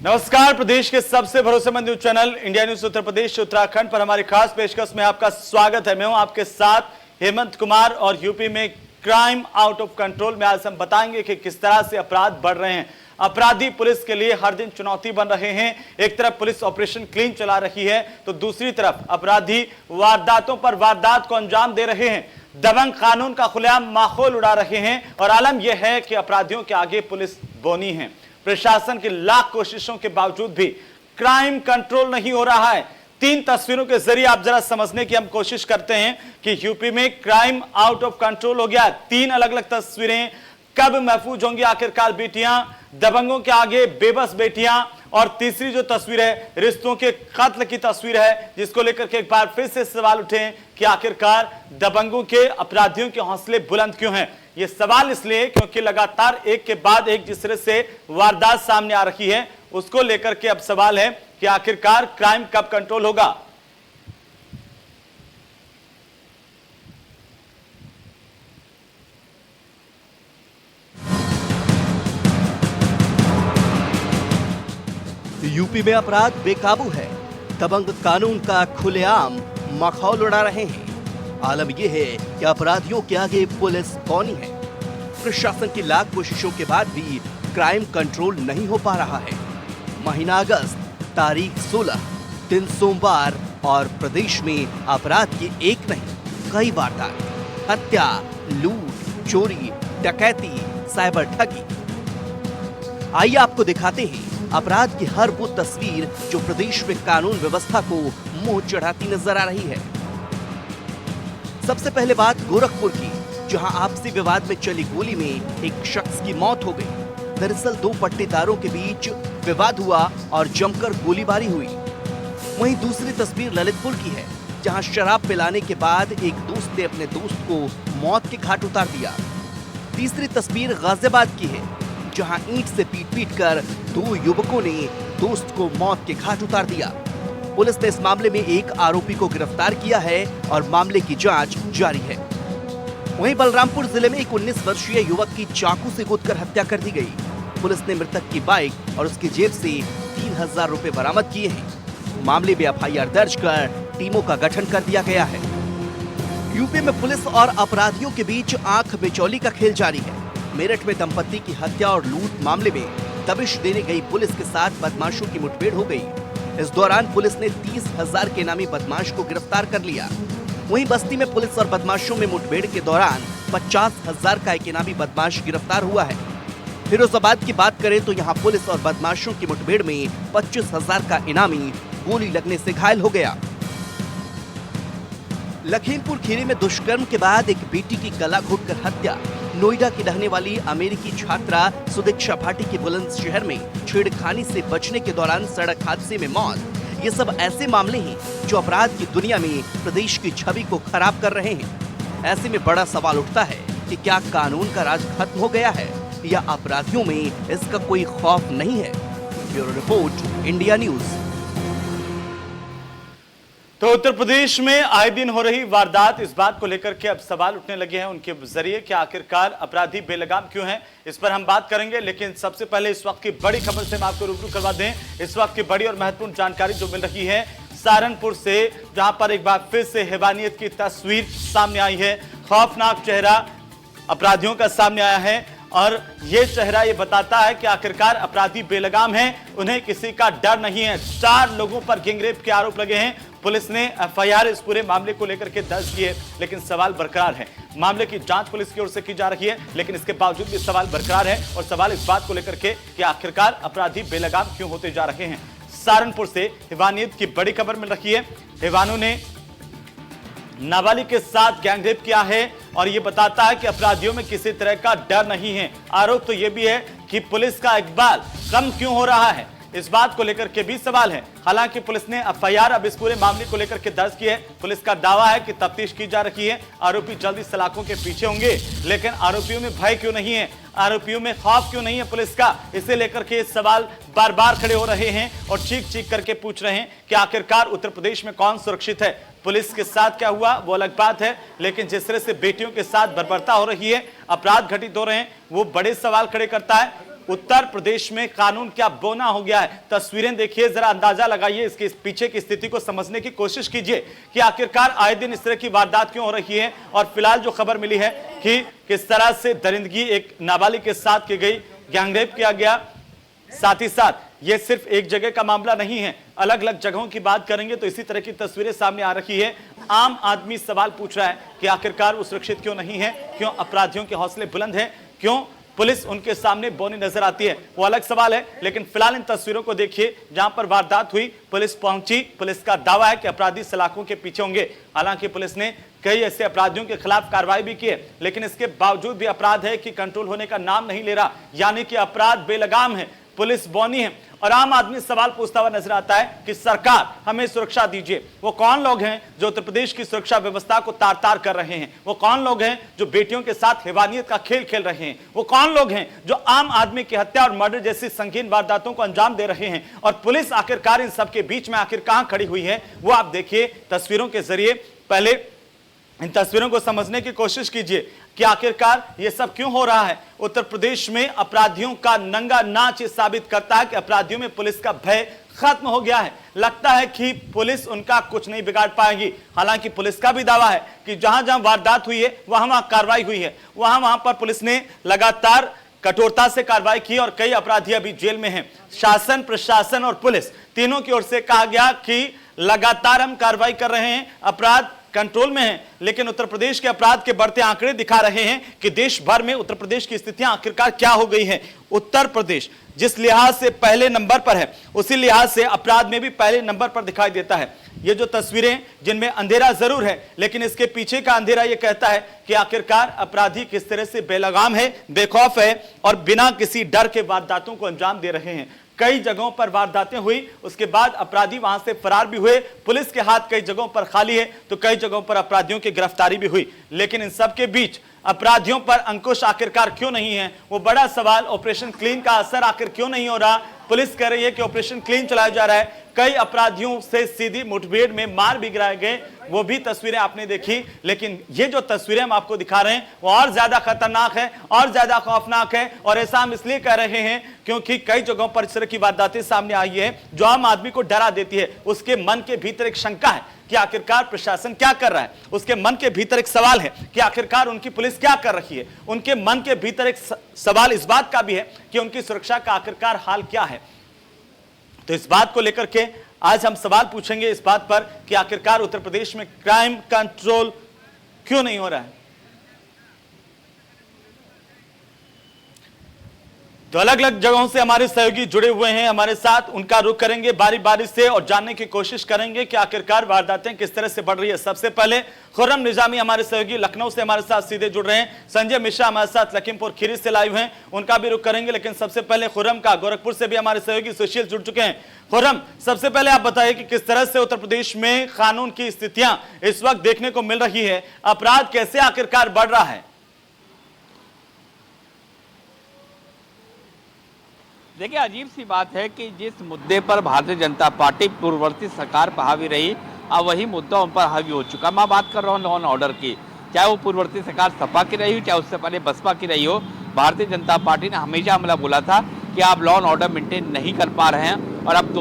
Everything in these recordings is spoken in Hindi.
नमस्कार। प्रदेश के सबसे भरोसेमंद news channel India news Uttar Pradesh Uttarakhand पर हमारी खास पेशकश में आपका स्वागत है। मैं हूं आपके साथ हेमंत कुमार और यूपी में क्राइम आउट ऑफ कंट्रोल में आज हम बताएंगे कि किस तरह से अपराध बढ़ रहे हैं। अपराधी पुलिस के लिए हर दिन चुनौती बन रहे हैं। एक तरफ पुलिस ऑपरेशन क्लीन चला रही है तो दूसरी तरफ अपराधी वारदातों पर वारदात को अंजाम दे रहे हैं। दबंग कानून का खुलेआम माहौल उड़ा रहे हैं और आलम यह है कि अपराधियों के आगे पुलिस बोनी है। प्रशासन की लाख कोशिशों के बावजूद भी क्राइम कंट्रोल नहीं हो रहा है। 3 तस्वीरों के जरिए आप जरा समझने की हम कोशिश करते हैं कि यूपी में क्राइम आउट ऑफ कंट्रोल हो गया। 3 अलग अलग तस्वीरें। कब महफूज होंगी आखिरकार बेटियां, दबंगों के आगे बेबस बेटियां। और तीसरी जो तस्वीर है रिश्तों के कत्ल की तस्वीर है, जिसको लेकर के एक बार फिर से सवाल उठे कि आखिरकार दबंगों के अपराधियों के हौसले बुलंद क्यों हैं। ये सवाल इसलिए क्योंकि लगातार एक के बाद एक जिस तरह से वारदात सामने आ रही है, उसको लेकर के अब सवाल है कि आखिरकार क्राइम कब कंट्रोल होगा। यूपी में अपराध बेकाबू है। दबंग कानून का खुलेआम माहौल उड़ा रहे हैं। आलम यह है कि अपराधियों के आगे पुलिस कौनी है। प्रशासन की लाख कोशिशों के बाद भी क्राइम कंट्रोल नहीं हो पा रहा है। महीना अगस्त, तारीख 16, दिन सोमवार और प्रदेश में अपराध की एक नहीं कई वारदात, हत्या, लूट, चोरी, डकैती, साइबर ठगी। आइए आपको दिखाते हैं अपराध की हर वो तस्वीर जो प्रदेश में कानून व्यवस्था को मुंह चढ़ाती नजर आ रही है। सबसे पहले बात गोरखपुर की, जहां आपसी विवाद में चली गोली में एक शख्स की मौत हो गई। दरअसल 2 पट्टेदारों के बीच विवाद हुआ और जमकर गोलीबारी हुई। वहीं दूसरी तस्वीर ललितपुर की है, जहां शराब पिलाने के बाद एक दोस्त ने अपने दोस्त को मौत के घाट उतार दिया। तीसरी तस्वीर गाजियाबाद की है, जहां ईंट से पीट कर 2 युवकों ने दोस्त को मौत के घाट उतार दिया। पुलिस ने इस मामले में एक आरोपी को गिरफ्तार किया है और मामले की जांच जारी है। वहीं बलरामपुर जिले में एक 19 वर्षीय युवक की चाकू से गोदकर हत्या कर दी गई। पुलिस ने मृतक की बाइक और उसकी जेब से 3000 रुपए बरामद किए हैं। मामले में एफआईआर दर्ज कर टीमों का गठन कर दिया गया है। यूपी में पुलिस और अपराधियों के बीच आंख मिचौली का खेल जारी है। मेरठ में दंपति की हत्या और लूट मामले में दबिश देने गई पुलिस के साथ बदमाशों की मुठभेड़ हो गई। इस दौरान पुलिस ने 30,000 के नामी बदमाश को गिरफ्तार कर लिया। वहीं बस्ती में पुलिस और बदमाशों में मुठभेड़ के दौरान 50,000 का एक इनामी बदमाश गिरफ्तार हुआ है। फिरोजाबाद की बात करें तो यहाँ पुलिस और बदमाशों की मुठभेड़ में 25,000 का इनामी गोली लगने से घायल हो गया। लखीमपुर खीरी में दुष्कर्म के बाद एक बेटी की गला घोटकर हत्या। नोएडा की रहने वाली अमेरिकी छात्रा सुदीक्षा भाटी की बुलंदशहर में छेड़खानी से बचने के दौरान सड़क हादसे में मौत। ये सब ऐसे मामले हैं जो अपराध की दुनिया में प्रदेश की छवि को खराब कर रहे हैं। ऐसे में बड़ा सवाल उठता है कि क्या कानून का राज खत्म हो गया है या अपराधियों में इसका कोई खौफ नहीं है। Bureau report, India news. तो उत्तर प्रदेश में आए दिन हो रही वारदात, इस बात को लेकर के अब सवाल उठने लगे हैं उनके जरिए कि आखिरकार अपराधी बेलगाम क्यों हैं। इस पर हम बात करेंगे, लेकिन सबसे पहले इस वक्त की बड़ी खबर से हम आपको रूबरू करवा दें। इस वक्त की बड़ी और महत्वपूर्ण जानकारी जो मिल रही है सहारनपुर से, जहां पर एक बार फिर से हैवानियत की तस्वीर सामने आई है। खौफनाक चेहरा अपराधियों का सामने आया है और ये चेहरा ये बताता है कि आखिरकार अपराधी बेलगाम हैं, उन्हें किसी का डर नहीं है। 4 लोगों पर गैंगरेप के आरोप लगे हैं। पुलिस ने एफआईआर इस पूरे मामले को लेकर के दर्ज किए, लेकिन सवाल बरकरार है। मामले की जांच पुलिस की ओर से की जा रही है, लेकिन इसके बावजूद भी सवाल बरकरार है और सवाल इस बात को लेकर के कि आखिरकार अपराधी बेलगाम क्यों होते जा रहे हैं। सहारनपुर से हैवानियत की बड़ी खबर मिल रही है। हैवानों ने नाबालिग के साथ गैंगरेप किया है और यह बताता है कि अपराधियों में किसी तरह का डर नहीं है। आरोप तो यह भी है कि पुलिस का इकबाल कम क्यों हो रहा है, इस बात को लेकर के भी सवाल है। हालांकि पुलिस ने एफआईआर अब इस पूरे मामले को लेकर के दर्ज की है। पुलिस का दावा है कि तफ्तीश की जा रही है, आरोपी जल्दी सलाखों के पीछे होंगे। लेकिन आरोपियों में भय क्यों नहीं है, आरोपियों में खौफ क्यों नहीं है पुलिस का, इसे लेकर के सवाल बार बार खड़े हो रहे हैं और चीख चीख करके पूछ रहे हैं कि आखिरकार उत्तर प्रदेश में कौन सुरक्षित है। पुलिस के साथ क्या हुआ वो अलग बात है, लेकिन जिस तरह से बेटियों के साथ बर्बरता हो रही है, अपराध घटित हो रहे हैं, वो बड़े सवाल खड़े करता है। उत्तर प्रदेश में कानून क्या बोना हो गया है। तस्वीरें देखिए, जरा अंदाजा लगाइए, इसके पीछे की स्थिति को समझने की कोशिश कीजिए कि आखिरकार आए दिन इस तरह की वारदात क्यों हो रही है। और फिलहाल जो खबर मिली है कि किस तरह से दरिंदगी एक नाबालिग के साथ की गई, गैंगरेप किया गया। साथ ही साथ ये सिर्फ एक जगह का मामला नहीं है, अलग अलग जगहों की बात करेंगे तो इसी तरह की तस्वीरें सामने आ रही है। आम आदमी सवाल पूछ रहा है कि आखिरकार वो सुरक्षित क्यों नहीं है, क्यों अपराधियों के हौसले बुलंद हैं, क्यों पुलिस उनके सामने बौनी नजर आती है, वो अलग सवाल है। लेकिन फिलहाल इन तस्वीरों को देखिए, जहां पर वारदात हुई पुलिस पहुंची। पुलिस का दावा है कि अपराधी सलाखों के पीछे होंगे। हालांकि पुलिस ने कई ऐसे अपराधियों के खिलाफ कार्रवाई भी की है, लेकिन इसके बावजूद भी अपराध है कि कंट्रोल होने का नाम नहीं ले रहा, यानी कि अपराध बेलगाम है, पुलिस बौनी है। और आम आदमी सवाल पूछता हुआ नजर आता है कि सरकार हमें सुरक्षा दीजिए। वो कौन लोग हैं जो उत्तर प्रदेश की सुरक्षा व्यवस्था को तार तार कर रहे हैं? वो कौन लोग हैं जो बेटियों के साथ हैवानियत का खेल खेल रहे हैं? वो कौन लोग हैं जो आम आदमी की हत्या और मर्डर जैसी संगीन वारदातों को अंजाम दे रहे हैं? और पुलिस आखिरकार इन सबके बीच में आखिर कहां खड़ी हुई है, वो आप देखिए तस्वीरों के जरिए। पहले इन तस्वीरों को समझने की कोशिश कीजिए कि आखिरकार ये सब क्यों हो रहा है। उत्तर प्रदेश में अपराधियों का नंगा नाच साबित करता है कि अपराधियों में पुलिस का भय खत्म हो गया है। लगता है कि पुलिस उनका कुछ नहीं बिगाड़ पाएगी। हालांकि पुलिस का भी दावा है कि जहां जहां वारदात हुई है, वहां कार्रवाई हुई है, वहां पर पुलिस ने लगातार कठोरता से कार्रवाई की और कई अपराधी अभी जेल में हैं। शासन, प्रशासन और पुलिस तीनों की ओर से कहा गया कि लगातार हम कार्रवाई कर रहे हैं, अपराध कंट्रोल में है। लेकिन उत्तर प्रदेश के अपराध के बढ़ते आंकड़े दिखा रहे हैं कि देश भर में उत्तर प्रदेश की स्थितियां आखिरकार क्या हो गई हैं। उत्तर प्रदेश जिस लिहाज से पहले नंबर पर है, उसी लिहाज से अपराध में भी पहले नंबर पर दिखाई देता है। ये जो तस्वीरें जिनमें अंधेरा जरूर है, लेकिन इसके पीछे का अंधेरा यह कहता है कि आखिरकार अपराधी किस तरह से बेलगाम है, बेखौफ है और बिना किसी डर के वारदातों को अंजाम दे रहे हैं। कई जगहों पर वारदातें हुई, उसके बाद अपराधी वहां से फरार भी हुए। पुलिस के हाथ कई जगहों पर खाली है तो कई जगहों पर अपराधियों की गिरफ्तारी भी हुई। लेकिन इन सब के बीच अपराधियों पर अंकुश आखिरकार क्यों नहीं है, वो बड़ा सवाल। ऑपरेशन क्लीन का असर आखिर क्यों नहीं हो रहा? पुलिस कह रही है कि ऑपरेशन क्लीन चलाया जा रहा है, कई अपराधियों से सीधी मुठभेड़ में मार भी गिराए गए, वो भी तस्वीरें आपने देखी। लेकिन ये जो तस्वीरें हम आपको दिखा रहे हैं वो और ज्यादा खतरनाक है, और ज्यादा खौफनाक है। और ऐसा हम इसलिए कह रहे हैं क्योंकि कई जगहों पर इस तरह की वारदातें सामने आई है जो आम आदमी को डरा देती है। उसके मन के भीतर एक शंका है कि आखिरकार प्रशासन क्या कर रहा है, उसके मन के भीतर एक सवाल है कि आखिरकार उनकी पुलिस क्या कर रही है, उनके मन के भीतर एक सवाल इस बात का भी है कि उनकी सुरक्षा का आखिरकार हाल क्या है। तो इस बात को लेकर के आज हम सवाल पूछेंगे इस बात पर कि आखिरकार उत्तर प्रदेश में क्राइम कंट्रोल क्यों नहीं हो रहा है। तो अलग अलग जगहों से हमारे सहयोगी जुड़े हुए हैं हमारे साथ, उनका रुख करेंगे बारी बारी से और जानने की कोशिश करेंगे कि आखिरकार वारदातें किस तरह से बढ़ रही है। सबसे पहले खुर्रम निजामी हमारे सहयोगी लखनऊ से हमारे साथ सीधे जुड़ रहे हैं। संजय मिश्रा हमारे साथ लखीमपुर खीरी से लाइव हैं, उनका भी रुख करेंगे। लेकिन सबसे पहले खुर्रम का गोरखपुर से भी हमारे सहयोगी सुशील जुड़ चुके हैं। खुर्रम, सबसे पहले आप बताइए कि किस तरह से उत्तर प्रदेश में कानून की स्थितियां इस वक्त देखने को मिल रही है, अपराध कैसे आखिरकार बढ़ रहा है? देखिए, अजीब सी बात है कि जिस मुद्दे पर भारतीय जनता पार्टी पूर्ववर्ती सरकार पर हावी रही, अब वही मुद्दा उन पर हावी हो चुका। मैं बात कर रहा हूँ लॉ एंड ऑर्डर की, चाहे वो पूर्ववर्ती सरकार सपा की रही हो, चाहे उससे पहले बसपा की रही हो। भारतीय जनता पार्टी ने हमेशा हमला बोला था कि आप लॉ एंड ऑर्डर मेंटेन नहीं कर पा रहे हैं। और अब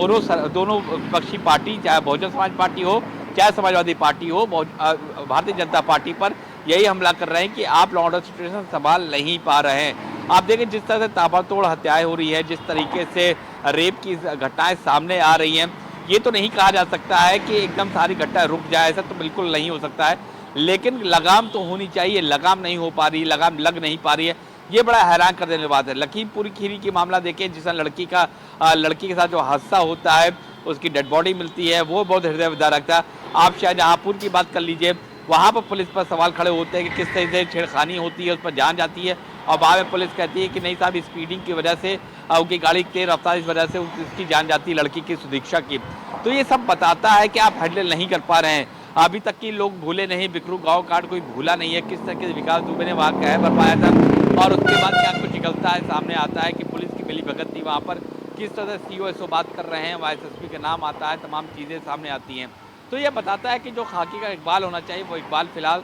दोनों विपक्षी पार्टी, चाहे बहुजन समाज पार्टी हो, चाहे समाजवादी पार्टी हो, भारतीय जनता पार्टी पर यही हमला कर रहे हैं कि आप लॉ एंड ऑर्डर सिचुएशन संभाल नहीं पा रहे हैं। आप देखें जिस तरह से ताबड़तोड़ हत्याएं हो रही है, जिस तरीके से रेप की घटनाएं सामने आ रही हैं, ये तो नहीं कहा जा सकता है कि एकदम सारी घटना रुक जाए, ऐसा तो बिल्कुल नहीं हो सकता है। लेकिन लगाम तो होनी चाहिए, लगाम नहीं हो पा रही, लगाम लग नहीं पा रही है। ये बड़ा हैरान कर देने बात है। लखीमपुर खीरी की मामला देखें, जिस लड़की के साथ जो हादसा होता है, उसकी डेड बॉडी मिलती है, वो बहुत हृदय विदारक था। आप शाहजहांपुर की बात कर लीजिए, वहाँ पर पुलिस पर सवाल खड़े होते हैं कि किस तरह से छेड़खानी होती है, उस पर जान जाती है और बाद में पुलिस कहती है कि नहीं साहब, स्पीडिंग की वजह से, उनकी गाड़ी की तेज रफ्तार इस वजह से उसकी जान जाती है, लड़की की सुदीक्षा की। तो ये सब बताता है कि आप हैंडल नहीं कर पा रहे हैं। अभी तक की लोग भूले नहीं, बिकरू गाँव कांड कोई भूला नहीं है, किस तरह के विकास दुबे ने वहाँ कहर बरपाया था। और उसके बाद क्या कुछ निकलता है, सामने आता है कि पुलिस की मिली भगत थी वहाँ पर, किस तरह से COSO बात कर रहे हैं, YSSP का नाम आता है, तमाम चीज़ें सामने आती हैं। तो ये बताता है कि जो खाकी का इकबाल होना चाहिए वो इकबाल फिलहाल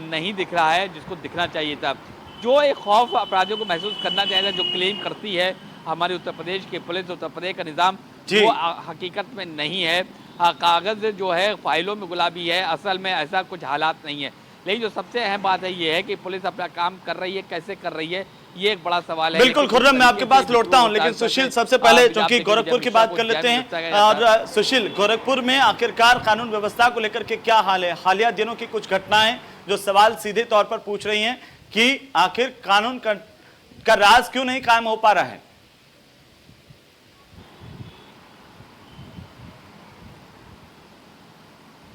नहीं दिख रहा है, जिसको दिखना चाहिए था। जो एक खौफ अपराधियों को महसूस करना चाहिए था, जो क्लेम करती है हमारे उत्तर प्रदेश की पुलिस, उत्तर प्रदेश का निज़ाम जी। वो हकीकत में नहीं है। कागज़ जो है फाइलों में गुलाबी है, असल में ऐसा कुछ हालात नहीं है। लेकिन जो सबसे अहम बात है ये है कि पुलिस अपना काम कर रही है, कैसे कर रही है, ये एक बड़ा सवाल है। बिल्कुल खुर्रम, मैं आपके पास लौटता हूं, लेकिन सुशील सबसे पहले क्योंकि गोरखपुर की बात कर लेते हैं। और सुशील, गोरखपुर में आखिरकार कानून व्यवस्था को लेकर के क्या हाल है? हालिया दिनों की कुछ घटनाएं जो सवाल सीधे तौर पर पूछ रही हैं कि आखिर कानून का राज क्यों नहीं कायम हो पा रहा है?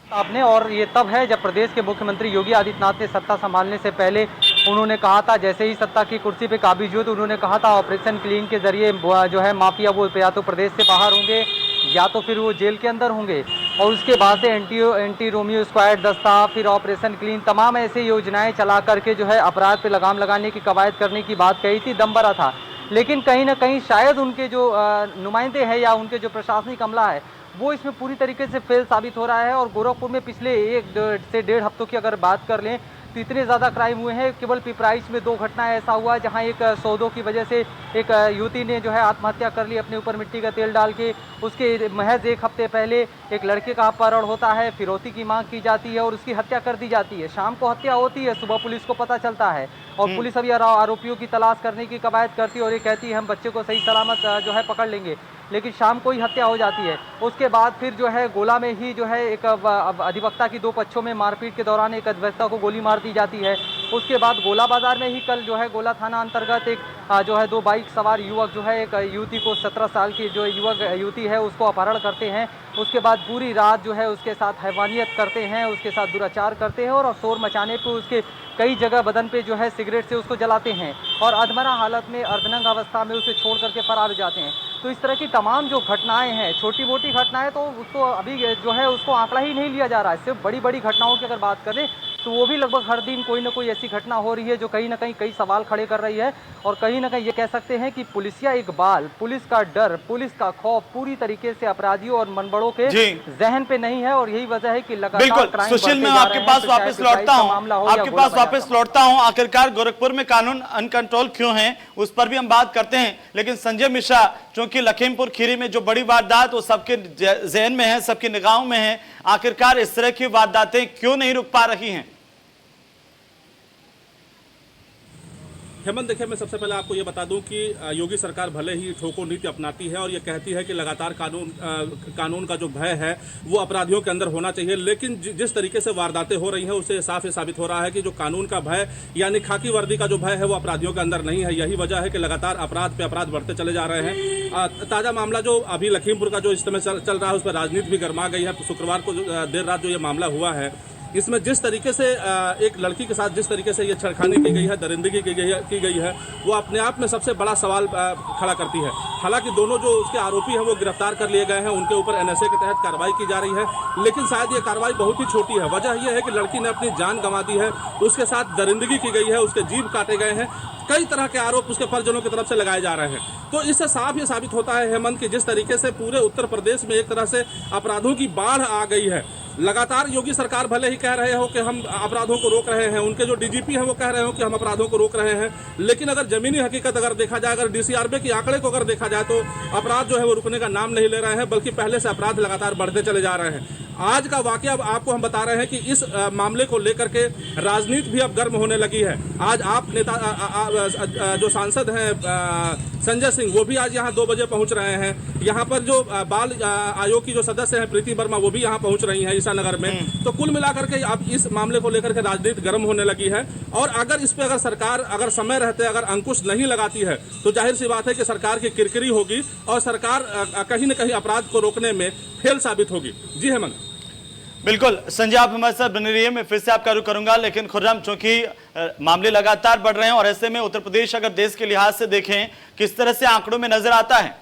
आपने, और ये तब है जब प्रदेश के मुख्यमंत्री योगी आदित्यनाथ ने सत्ता संभालने से पहले उन्होंने कहा था, जैसे ही सत्ता की कुर्सी पे काबिज हुए तो उन्होंने कहा था ऑपरेशन क्लीन के जरिए जो है माफिया वो या तो प्रदेश से बाहर होंगे या तो फिर वो जेल के अंदर होंगे। और उसके बाद से एंटी रोमियो स्क्वाड दस्ता, फिर ऑपरेशन क्लीन, तमाम ऐसी योजनाएं चला करके जो है अपराध पे लगाम लगाने की कवायद करने की बात कही थी, दम भरा था। लेकिन कहीं ना कहीं शायद उनके जो नुमाइंदे हैं या उनके जो प्रशासनिक अमला है वो इसमें पूरी तरीके से फेल साबित हो रहा है। और गोरखपुर में पिछले 1 से 1.5 हफ्तों की अगर बात कर लें तो इतने ज़्यादा क्राइम हुए हैं। केवल पिपराइच में 2 घटना ऐसा हुआ जहां एक सौदों की वजह से एक युवती ने जो है आत्महत्या कर ली अपने ऊपर मिट्टी का तेल डाल के। उसके महज 1 हफ्ते पहले एक लड़के का अपहरण होता है, फिरौती की मांग की जाती है और उसकी हत्या कर दी जाती है। शाम को हत्या होती है, सुबह पुलिस को पता चलता है और पुलिस अभी आरोपियों की तलाश करने की कवायद करती है और ये कहती है हम बच्चे को सही सलामत जो है पकड़ लेंगे, लेकिन शाम को ही हत्या हो जाती है। उसके बाद फिर जो है गोला में ही जो है एक अधिवक्ता की 2 पक्षों में मारपीट के दौरान एक अधिवक्ता को गोली मार दी जाती है। उसके बाद गोला बाजार में ही कल जो है गोला थाना अंतर्गत एक जो है 2 बाइक सवार युवक जो है एक युवती को 17 साल की जो युवती है उसको अपहरण करते हैं। उसके बाद पूरी रात जो है उसके साथ हैवानियत करते हैं, उसके साथ दुराचार करते हैं और शोर मचाने पे उसके कई जगह बदन पे जो है सिगरेट से उसको जलाते हैं और अधमरा हालत में अर्धनंग अवस्था में उसे छोड़ करके फरार हो जाते हैं। तो इस तरह की तमाम जो घटनाएं हैं, छोटी मोटी घटनाएं, तो उसको अभी जो है उसको आंकड़ा ही नहीं लिया जा रहा है। सिर्फ बड़ी बड़ी घटनाओं की अगर बात करें तो वो भी लगभग हर दिन कोई ना कोई ऐसी घटना हो रही है जो कहीं ना कहीं कई सवाल खड़े कर रही है। और कहीं ना कहीं ये कह सकते हैं कि पुलिसिया इकबाल, पुलिस का डर, पुलिस का खौफ पूरी तरीके से अपराधियों और मनबड़ों के जहन पे नहीं है और यही वजह है कि लगातार क्राइम सुशील, मैं आपके पास वापस लौटता हूं, आखिरकार गोरखपुर में कानून अनकंट्रोल क्यों है उस पर भी हम बात करते हैं। लेकिन संजय मिश्रा, क्योंकि लखीमपुर खीरी में जो बड़ी वारदात वो सबके जहन में है, सबकी निगाहों में है, आखिरकार इस तरह की वारदातें क्यों नहीं रुक पा रही हैं? हेमंत, देखिए, मैं सबसे पहले आपको ये बता दूं कि योगी सरकार भले ही ठोको नीति अपनाती है और ये कहती है कि लगातार कानून का जो भय है वो अपराधियों के अंदर होना चाहिए, लेकिन जिस तरीके से वारदातें हो रही हैं उससे साफ ही साबित हो रहा है कि जो कानून का भय यानी खाकी वर्दी का जो भय है वो अपराधियों के अंदर नहीं है। यही वजह है कि लगातार अपराध पे अपराध बढ़ते चले जा रहे हैं। ताजा मामला जो अभी लखीमपुर का जो इस समय चल रहा है उस पर राजनीति भी गर्मा गई है। शुक्रवार को देर रात जो ये मामला हुआ है इसमें जिस तरीके से एक लड़की के साथ जिस तरीके से ये छेड़खानी की गई है, दरिंदगी की गई है, वो अपने आप में सबसे बड़ा सवाल खड़ा करती है। हालांकि दोनों जो उसके आरोपी हैं वो गिरफ्तार कर लिए गए हैं, उनके ऊपर NSA के तहत कार्रवाई की जा रही है, लेकिन शायद ये कार्रवाई बहुत ही छोटी है। वजह यह है कि लड़की ने अपनी जान गंवा दी है, उसके साथ दरिंदगी की गई है, उसके जीभ काटे गए हैं, कई तरह के आरोप उसके परिजनों की तरफ से लगाए जा रहे हैं। तो इससे साफ ये साबित होता है हेमंत कि जिस तरीके से पूरे उत्तर प्रदेश में एक तरह से अपराधों की बाढ़ आ गई है। लगातार योगी सरकार भले ही कह रहे हो कि हम अपराधों को रोक रहे हैं, उनके जो DGP हैं वो कह रहे हो कि हम अपराधों को रोक रहे हैं, लेकिन अगर जमीनी हकीकत अगर देखा जाए, अगर DCRB के आंकड़े को अगर देखा जाए तो अपराध जो है वो रुकने का नाम नहीं ले रहे हैं, बल्कि पहले से अपराध लगातार बढ़ते चले जा रहे हैं। आज का वाकया अब आपको हम बता रहे हैं कि इस मामले को लेकर के राजनीति भी अब गर्म होने लगी है। आज आप नेता जो सांसद हैं संजय सिंह, वो भी आज यहाँ 2 बजे पहुंच रहे हैं। यहाँ पर जो बाल आयोग की जो सदस्य हैं प्रीति वर्मा, वो भी यहाँ पहुंच रही हैं ईसानगर में। तो कुल मिलाकर के अब इस मामले को लेकर के राजनीति गर्म होने लगी है और अगर इस पे अगर सरकार अगर समय रहते अगर अंकुश नहीं लगाती है तो जाहिर सी बात है कि सरकार की किरकिरी होगी और सरकार कहीं न कहीं अपराध को रोकने में फेल साबित होगी। जी हेमंत। बिल्कुल संजय, आप हमारे साथ बने रहिए, मैं फिर से आपका रुख करूंगा। लेकिन खुर्रम, चूंकि मामले लगातार बढ़ रहे हैं और ऐसे में उत्तर प्रदेश अगर देश के लिहाज से देखें किस तरह से आंकड़ों में नजर आता है?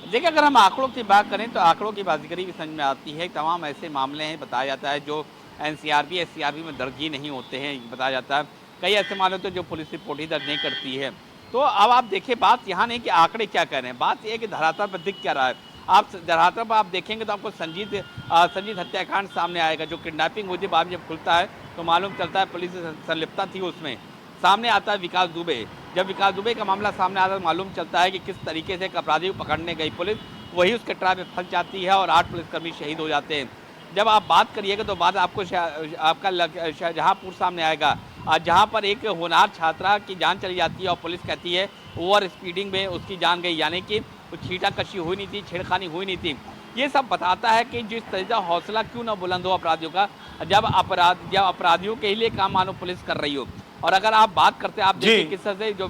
देखिए, अगर हम आंकड़ों की बात करें तो आंकड़ों की बाजीगरी भी समझ में आती है। तमाम ऐसे मामले हैं, बताया जाता है, जो NCRB SCRB में दर्ज ही नहीं होते हैं, बताया जाता है। कई ऐसे मामले होते हैं जो पुलिस रिपोर्ट ही दर्ज नहीं करती है। तो अब आप देखिए, बात यहाँ नहीं कि आंकड़े क्या कह रहे हैं, बात यह है कि धरातल पर दिख क्या रहा है। आप धरातल पर आप देखेंगे तो आपको संजीत हत्याकांड सामने आएगा। जो किडनैपिंग हुई थी, बाद में जब खुलता है तो मालूम चलता है पुलिस संलिप्तता थी उसमें। सामने आता है विकास दुबे। जब विकास दुबे का मामला सामने आता है तो मालूम चलता है कि किस तरीके से एक अपराधी को पकड़ने गई पुलिस वही उसके ट्रैप में फंस जाती है और 8 पुलिसकर्मी शहीद हो जाते हैं। जब आप बात करिएगा तो बात आपको आपका शाहजहांपुर सामने आएगा, जहां पर एक होनहार छात्रा की जान चली जाती है और पुलिस कहती है ओवर स्पीडिंग में उसकी जान गई, यानी कि कुछ छीटाकशी हुई नहीं थी, छेड़खानी हुई नहीं थी। ये सब बताता है कि जिस तरह का हौसला क्यों ना बुलंद हो अपराधियों का, जब अपराधियों के लिए काम मानो पुलिस कर रही हो। और अगर आप बात करते हैं, आप देखिए किस तरह से जो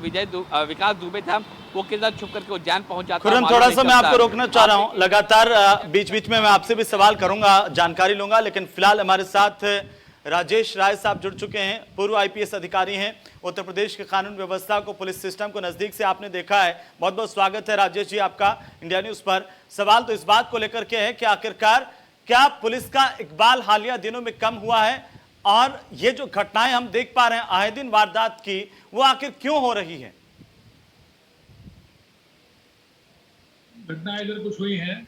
विकास दुबे था वो किस तरह छुप करके उज्जैन पहुंच जाता है। खुर्रम, थोड़ा सा मैं आपको रोकना चाह रहा हूं, लगातार बीच बीच में मैं आपसे भी सवाल करूंगा, जानकारी लूंगा, लेकिन फिलहाल हमारे साथ राजेश राय साहब जुड़ चुके हैं, पूर्व आईपीएस अधिकारी हैं, उत्तर प्रदेश के कानून व्यवस्था को, पुलिस सिस्टम को नजदीक से आपने देखा है। बहुत बहुत स्वागत है राजेश जी आपका इंडिया न्यूज पर। सवाल तो इस बात को लेकर के है कि आखिरकार क्या पुलिस का इकबाल हालिया दिनों में कम हुआ है, और ये जो घटनाएं हम देख पा रहे हैं आए दिन वारदात की, वो आखिर क्यों हो रही है? घटनाएं इधर कुछ हुई हैं,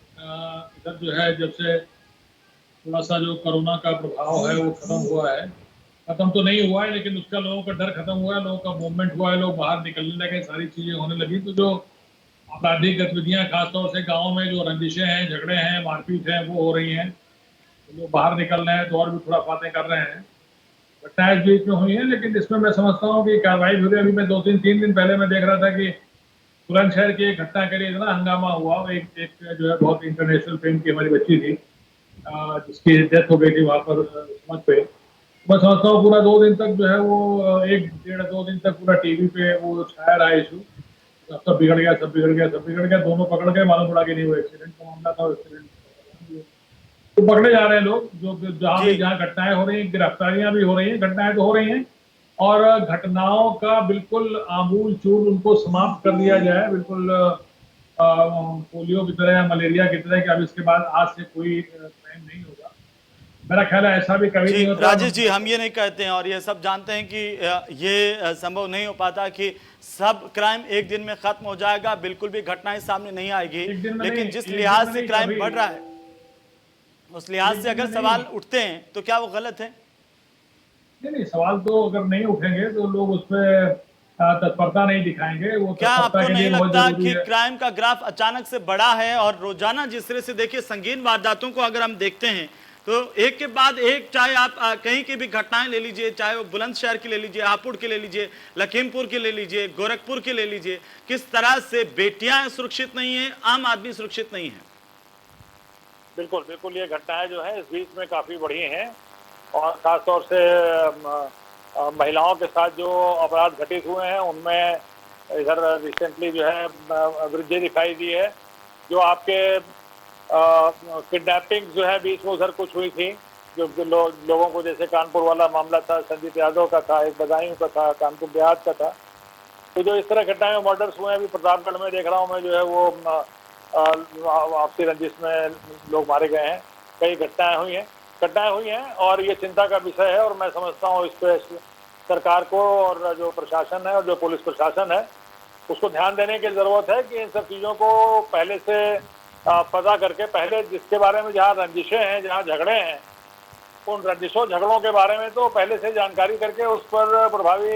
इधर जो है जब से थोड़ा सा जो कोरोना का प्रभाव है वो खत्म हुआ है, खत्म तो नहीं हुआ है लेकिन उसका लोगों का डर खत्म हुआ है, लोगों का मूवमेंट हुआ है, लोग बाहर निकलने लगे, सारी चीजें होने लगी। तो जो आपराधिक गतिविधियां खासतौर से गाँव में जो रंजिशें हैं, झगड़े हैं, मारपीट है, वो हो रही हैं, तो लोग बाहर निकल रहे हैं तो और भी थोड़ा बातें कर रहे हैं। घटनाएं इस बीच में हुई है, लेकिन इसमें मैं समझता हूँ कि कार्रवाई भी हुई। अभी मैं 2-3 दिन पहले मैं देख रहा था कि बुलंदशहर की एक घटना के लिए इतना हंगामा हुआ, एक जो है बहुत इंटरनेशनल फेम की हमारी बच्ची थी जिसकी डेथ हो गई थी वहाँ पर समझ पे। मैं समझता हूँ पूरा 2 दिन तक जो है वो 1-1.5-2 दिन तक पूरा टीवी पे वो छाया रहा इशू, सब बिगड़ गया, सब बिगड़ गया, सब बिगड़ गया। दोनों पकड़ के मालूम पड़ा कि नहीं वो एक्सीडेंट का मामला था, एक्सीडेंट तो पकड़े जा रहे हैं लोग। जो जहाँ घटनाएं हो रही हैं, गिरफ्तारियां भी हो रही हैं, घटनाएं तो हो रही हैं, और घटनाओं का बिल्कुल आमूल चूल उनको समाप्त कर दिया जाए, बिल्कुल पोलियो की तरह या मलेरिया की तरह कि अब इसके बाद आज से कोई क्राइम नहीं होगा। मेरा ख्याल है ऐसा भी कभी नहीं होता। राजेश जी, हम ये नहीं कहते हैं और ये सब जानते हैं कि ये संभव नहीं हो पाता कि सब क्राइम एक दिन में खत्म हो जाएगा, बिल्कुल भी घटनाएं सामने नहीं आएगी, लेकिन जिस लिहाज से क्राइम बढ़ रहा है उस लिहाज से अगर सवाल उठते हैं तो क्या वो गलत है? नहीं, सवाल तो अगर नहीं उठेंगे तो लोग उस पर तत्परता नहीं दिखाएंगे। वो क्या आपको नहीं लगता कि है। क्राइम का ग्राफ अचानक से बढ़ा है, और रोजाना जिस तरह से देखिए संगीन वारदातों को अगर हम देखते हैं तो एक के बाद एक, चाहे आप कहीं की भी घटनाएं ले लीजिए, चाहे वो बुलंदशहर की ले लीजिए, हापुड़ की ले लीजिए, लखीमपुर की ले लीजिए, गोरखपुर की ले लीजिए, किस तरह से बेटियां सुरक्षित नहीं है, आम आदमी सुरक्षित नहीं है। बिल्कुल बिल्कुल, ये घटनाएं जो है इस बीच में काफ़ी बढ़ी हैं, और ख़ासतौर से महिलाओं के साथ जो अपराध घटित हुए हैं उनमें इधर रिसेंटली जो है वृद्धि दिखाई दी है। जो आपके किडनैपिंग जो है बीच में उधर कुछ हुई थी, जो लोगों को, जैसे कानपुर वाला मामला था, संदीप यादव का था, एक बदायूं का था, कानपुर देहात का था। तो जो इस तरह घटनाएं मर्डर्स हुए हैं, अभी प्रतापगढ़ में देख रहा हूँ मैं जो है वो आपसी रंजिश में लोग मारे गए हैं, कई घटनाएं हुई हैं और ये चिंता का विषय है। और मैं समझता हूँ इस पर सरकार को और जो प्रशासन है और जो पुलिस प्रशासन है उसको ध्यान देने की ज़रूरत है कि इन सब चीज़ों को पहले से पता करके, पहले जिसके बारे में जहाँ रंजिशें हैं, जहाँ झगड़े हैं, उन रंजिशों झगड़ों के बारे में तो पहले से जानकारी करके उस पर प्रभावी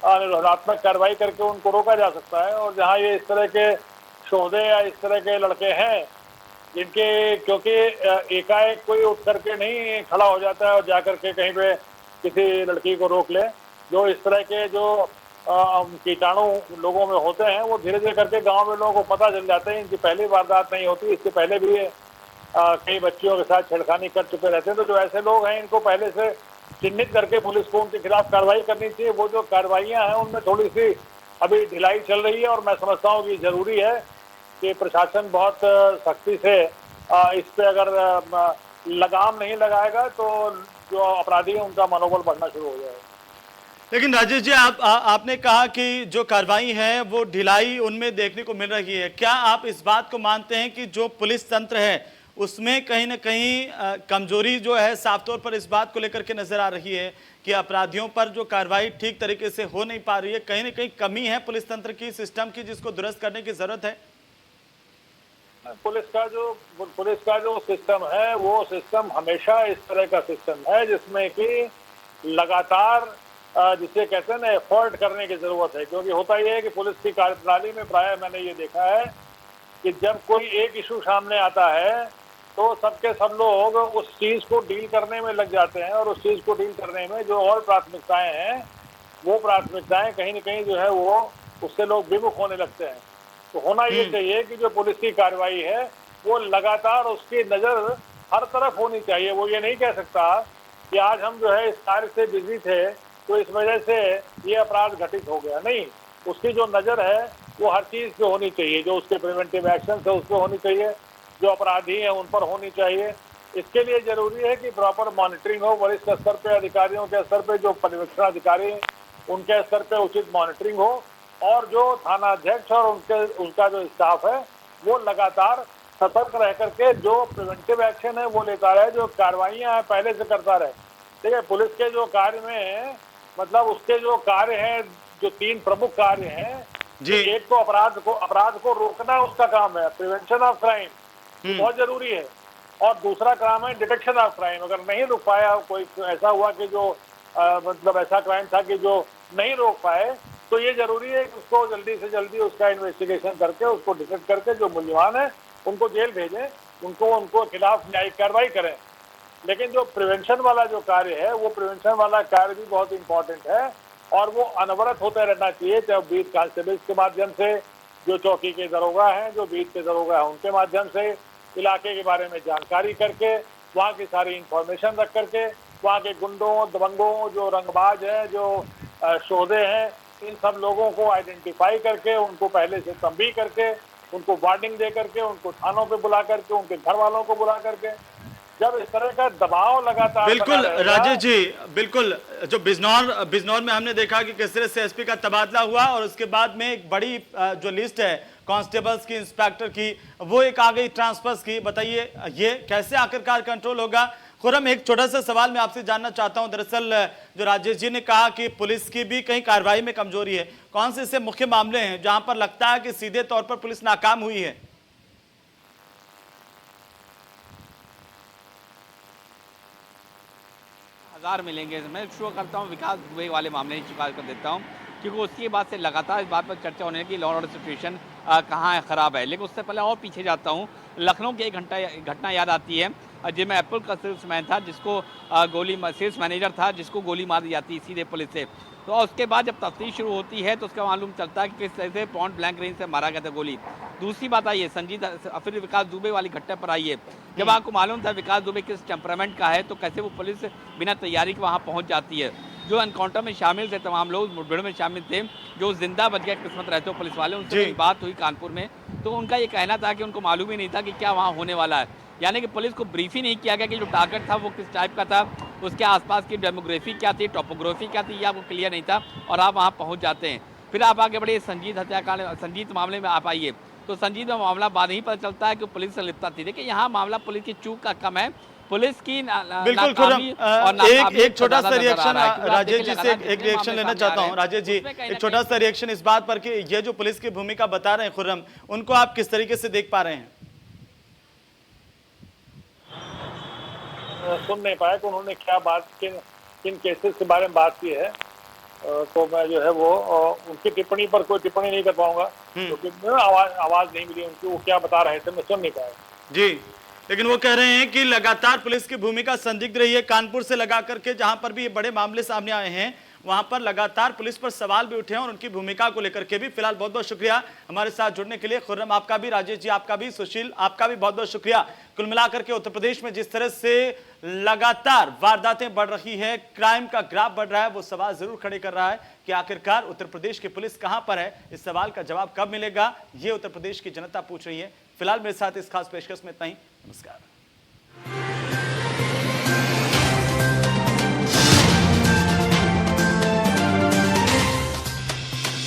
निरोधात्मक कार्रवाई करके उनको रोका जा सकता है। और जहाँ ये इस तरह के शोधे या इस तरह के लड़के हैं जिनके, क्योंकि एकाएक कोई उठ करके नहीं खड़ा हो जाता है और जा करके कहीं पे किसी लड़की को रोक ले, जो इस तरह के जो कीटाणु लोगों में होते हैं वो धीरे धीरे करके गांव में लोगों को पता चल जाते हैं। इनकी पहली वारदात नहीं होती, इसके पहले भी कई बच्चियों के साथ छेड़खानी कर चुके रहते हैं। तो जो ऐसे लोग हैं इनको पहले से चिन्हित करके पुलिस को उनके खिलाफ कार्रवाई करनी चाहिए। वो जो कार्रवाइयाँ हैं उनमें थोड़ी सी अभी ढिलाई चल रही है, और मैं समझता हूँ कि जरूरी है कि प्रशासन बहुत सख्ती से इस पे अगर लगाम नहीं लगाएगा तो जो अपराधी हैं उनका मनोबल बढ़ना शुरू हो जाएगा। लेकिन राजेश जी, आपने कहा कि जो कार्रवाई है वो ढिलाई उनमें देखने को मिल रही है। क्या आप इस बात को मानते हैं कि जो पुलिस तंत्र है उसमें कहीं ना कहीं कमजोरी जो है साफ तौर पर इस बात को लेकर के नजर आ रही है कि अपराधियों पर जो कार्रवाई ठीक तरीके से हो नहीं पा रही है, कहीं ना कहीं कमी है पुलिस तंत्र की, सिस्टम की, जिसको दुरुस्त करने की जरूरत है? पुलिस का जो सिस्टम है वो सिस्टम हमेशा इस तरह का सिस्टम है जिसमें कि लगातार जिसे कहते हैं ना एफर्ट करने की जरूरत है, क्योंकि होता यह है कि पुलिस की कार्यप्रणाली में प्राय मैंने ये देखा है कि जब कोई एक इशू सामने आता है तो सबके सब लोग उस चीज को डील करने में लग जाते हैं, और उस चीज को डील करने में जो और प्राथमिकताएं हैं वो प्राथमिकताएं कहीं ना कहीं जो है वो उससे लोग विमुख होने लगते हैं। तो होना ये चाहिए कि जो पुलिस की कार्रवाई है वो लगातार उसकी नजर हर तरफ होनी चाहिए। वो ये नहीं कह सकता कि आज हम जो है इस कार्य से बिजी थे तो इस वजह से ये अपराध घटित हो गया, नहीं, उसकी जो नजर है वो हर चीज पे होनी चाहिए, जो उसके प्रिवेंटिव एक्शन है उस पर होनी चाहिए, जो अपराधी हैं उन पर होनी चाहिए। इसके लिए जरूरी है कि प्रॉपर मॉनिटरिंग हो, वरिष्ठ स्तर पे अधिकारियों के स्तर पे जो पर्यवेक्षण अधिकारी हैं उनके स्तर पे उचित मॉनिटरिंग हो, और जो थाना अध्यक्ष और उनका जो स्टाफ है वो लगातार सतर्क रह करके जो प्रिवेंटिव एक्शन है वो लेता रहे, जो कार्रवाइयां पहले से करता रहे। ठीक है, पुलिस के जो कार्य में मतलब उसके जो कार्य हैं, जो 3 प्रमुख कार्य हैं जी, एक तो अपराध को रोकना उसका काम है, प्रिवेंशन ऑफ क्राइम बहुत जरूरी है, और दूसरा काम है डिटेक्शन ऑफ क्राइम। अगर नहीं रोक पाया, कोई ऐसा हुआ कि जो मतलब ऐसा क्राइम था कि जो नहीं रोक पाए, तो ये जरूरी है कि उसको जल्दी से जल्दी उसका इन्वेस्टिगेशन करके उसको डिटेक्ट करके जो मूल्यवान है उनको जेल भेजें, उनको खिलाफ न्यायिक कार्रवाई करें। लेकिन जो प्रिवेंशन वाला जो कार्य है वो प्रिवेंशन वाला कार्य भी बहुत इंपॉर्टेंट है, और वो अनवरत होता रहना चाहिए, चाहे बीट कांस्टेबल्स के माध्यम से, जो चौकी के दरोगा हैं, जो बीट के दरोगा हैं उनके माध्यम से, इलाके के बारे में जानकारी करके, वहाँ की सारी इंफॉर्मेशन रख करके, वहाँ के गुंडों दबंगों जो रंगबाज हैं, जो शोधे हैं, इन सब लोगों को आइडेंटिफाई करके उनको पहले से तंबीह करके, उनको वार्निंग दे करके, उनको थानों पे बुला करके, उनके घर वालों को बुला करके, जब इस तरह का दबाव लगातार बिल्कुल राजेश जी, बिल्कुल जो बिजनौर में हमने देखा कि किस तरह से एसपी का तबादला हुआ और उसके बाद में एक बड़ी जो लिस्ट है कांस्टेबल्स की, इंस्पेक्टर की, वो एक आ गई ट्रांसफर्स की। बताइए ये कैसे आखिरकार कंट्रोल होगा? खुरम, एक छोटा सा सवाल मैं आपसे जानना चाहता हूं। दरअसल जो राजेश जी ने कहा कि पुलिस की भी कहीं कार्रवाई में कमजोरी है, कौन से ऐसे मुख्य मामले हैं जहां पर लगता है कि सीधे तौर पर पुलिस नाकाम हुई है? हजार मिलेंगे। मैं शुरू करता हूँ विकास दुबे वाले मामले की शिकायत कर देता हूँ, क्योंकि उसके बाद से लगातार इस बात पर चर्चा होने की लॉ एंड ऑर्डर सिचुएशन कहाँ है, ख़राब है। लेकिन उससे पहले और पीछे जाता हूँ, लखनऊ की एक घटना याद आती है जिसमें एप्पल का सेल्समैन था, जिसको सेल्स मैनेजर था, जिसको गोली मार दी जाती सीधे पुलिस से। तो उसके बाद जब तफ्तीश शुरू होती है तो उसका मालूम चलता है कि किस तरह से पॉइंट ब्लैंक रेंज से मारा गया था गोली। दूसरी बात आई है फिर विकास दुबे वाली घटना पर आई है, जब आपको मालूम था विकास दुबे किस टेम्परामेंट का है, तो कैसे वो पुलिस बिना तैयारी के वहाँ पहुँच जाती है। जो एनकाउंटर में शामिल थे, तमाम लोग मुठभेड़ में शामिल थे, जो जिंदा बच गया किस्मत रहते हो पुलिस वाले, उनसे बात हुई कानपुर में, तो उनका ये कहना था कि उनको मालूम ही नहीं था कि क्या वहाँ होने वाला है। यानी कि पुलिस को ब्रीफ ही नहीं किया गया कि जो टारगेट था वो किस टाइप का था, उसके आसपास की डेमोग्राफी क्या थी, टोपोग्राफी क्या थी, ये आपको क्लियर नहीं था, और आप वहाँ पहुँच जाते हैं। फिर आप आगे बढ़िए संजीत हत्याकांड, संजीत मामले में आप आइए, तो संजीत में मामला बाद ही पता चलता है कि पुलिस संलिप्तता थी। देखिए यहाँ मामला पुलिस की चूक का कम है, पुलिस की बिल्कुल खुरम, एक छोटा सा रिएक्शन राजेश जी से एक रिएक्शन लेना चाहता हूं। राजेश जी, एक छोटा सा रिएक्शन इस बात पर कि ये जो पुलिस की भूमिका बता रहे हैं खुरम, उनको आप किस तरीके से देख पा रहे हैं? सुन नहीं पाया कि उन्होंने क्या बात, किन केसेस के बारे में बात की है, तो मैं जो है वो उनकी टिप्पणी पर कोई टिप्पणी नहीं कर पाऊंगा, क्योंकि आवाज नहीं मिली उनकी, वो क्या बता रहे थे मैं सुन नहीं पाया जी। लेकिन वो कह रहे हैं कि लगातार पुलिस की भूमिका संदिग्ध रही है, कानपुर से लगा करके जहां पर भी ये बड़े मामले सामने आए हैं वहां पर लगातार पुलिस पर सवाल भी उठे हैं और उनकी भूमिका को लेकर के भी। फिलहाल बहुत बहुत शुक्रिया हमारे साथ जुड़ने के लिए। खुर्रम आपका भी, राजेश जी आपका भी, सुशील आपका भी बहुत बहुत शुक्रिया। कुल मिलाकर के उत्तर प्रदेश में जिस तरह से लगातार वारदातें बढ़ रही है, क्राइम का ग्राफ बढ़ रहा है, वो सवाल जरूर खड़े कर रहा है कि आखिरकार उत्तर प्रदेश की पुलिस कहां पर है। इस सवाल का जवाब कब मिलेगा, ये उत्तर प्रदेश की जनता पूछ रही है। फिलहाल मेरे साथ इस खास पेशकश में इतना ही। नमस्कार।